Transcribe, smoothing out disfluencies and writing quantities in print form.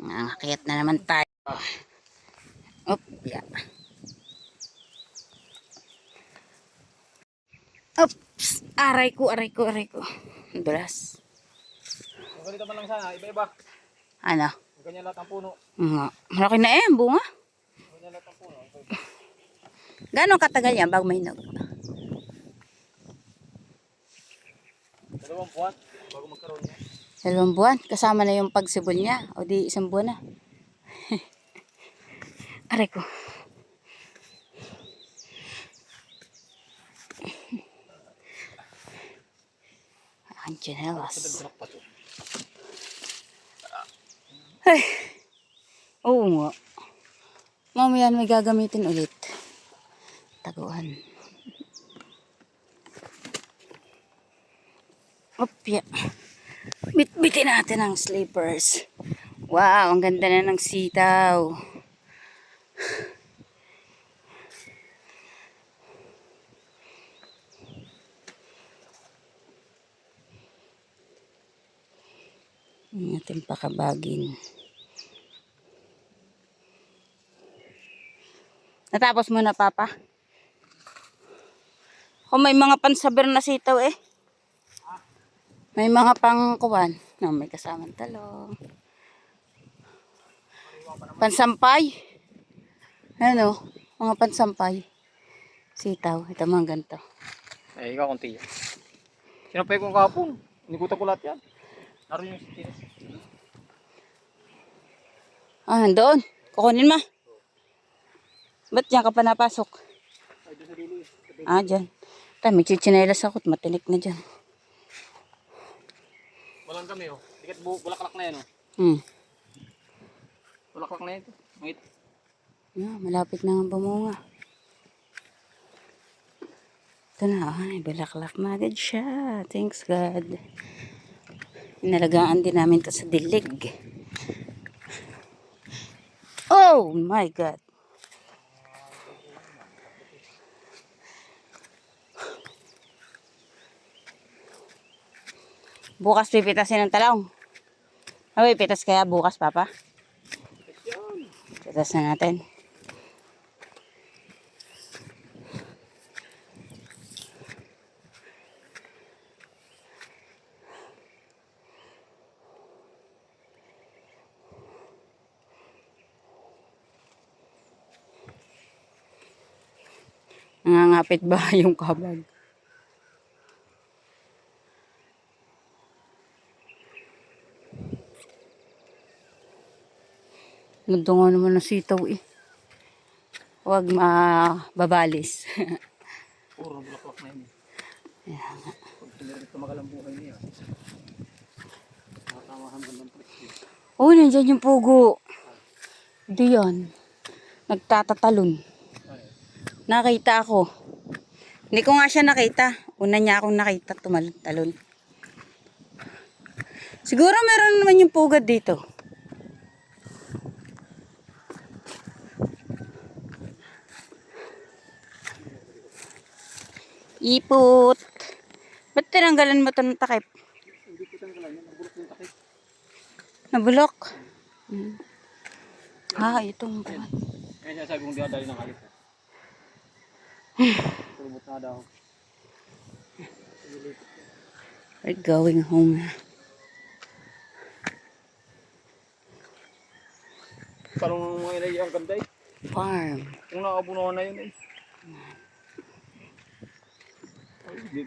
Nakakayat na naman tayo. Op, yeah. Oops, aray ko. Dulas. Ganito man lang sana, iba-iba. Ano? Ganyan lahat ang puno. Malaki na eh, bunga. Ganyan lahat ang puno. Gano'ng katagal yan bago mahinog? 2 buwan bago magkaroon niya. 2 buwan, kasama na yung pagsibol niya. O di 1 buwan na. Aray ko. Aking chinelas. Ay. Oo nga. Mamaya may gagamitin ulit. Taguan. Opya. Bitbitin natin ang slippers. Wow, ang ganda na ng sitaw. Natin pakabagin. Natapos mo na, Papa? Kung may mga pansaber na sitaw eh. May mga pangkuwan. No, may kasamang talong. Pansampay. Ano? Mga pansampay. Sitaw. Ito mga ganito. Ay, ikaw konti yan. Sinampay ko kahapon. Nikuta ko lahat yan. Naroon yung sitinas. Doon. Kukunin mo. Ba't diyan ka pa napasok? Ay, doon sa dulo eh. Diyan. May chichinelas ako at matinik na dyan. Walang kami oh. Dikat bulaklak na yan oh. Bulaklak na yan ito. Mangit. Malapit na nga bumunga. Ito na, bulaklak na agad siya. Thanks God. Inalagaan din namin ito sa dilig. Oh my God. Bukas pipitasin ng talong. Ay, pitas kaya bukas, Papa? Pitas na natin. Nangangapit ba yung kabag? Ganda nga naman ng sitaw eh. Huwag mababalis. Puro bulaklak na yun eh. Ayan nga. Pag tumirik tumagal ang buhay niya. Nakatamahan ba ng presyo? Oh, nandiyan yung pugo. Diyan. Nagtatatalon. Nakita ako. Hindi ko nga siya nakita. Una niya akong nakita tumalon-talon. Siguro meron naman yung pugad dito. Ipot. Ba't tinanggalan mo ito ng takip? Hindi ko tanggalan yan. Nabulok yung takip. Nabulok? Itong buwan. Kaya siya sabi kong di adali ng kalit. Tulubot na daw. We're going home. Parang mga ilay ang ganda eh. Farm. Kung nakabunuhan na yun eh.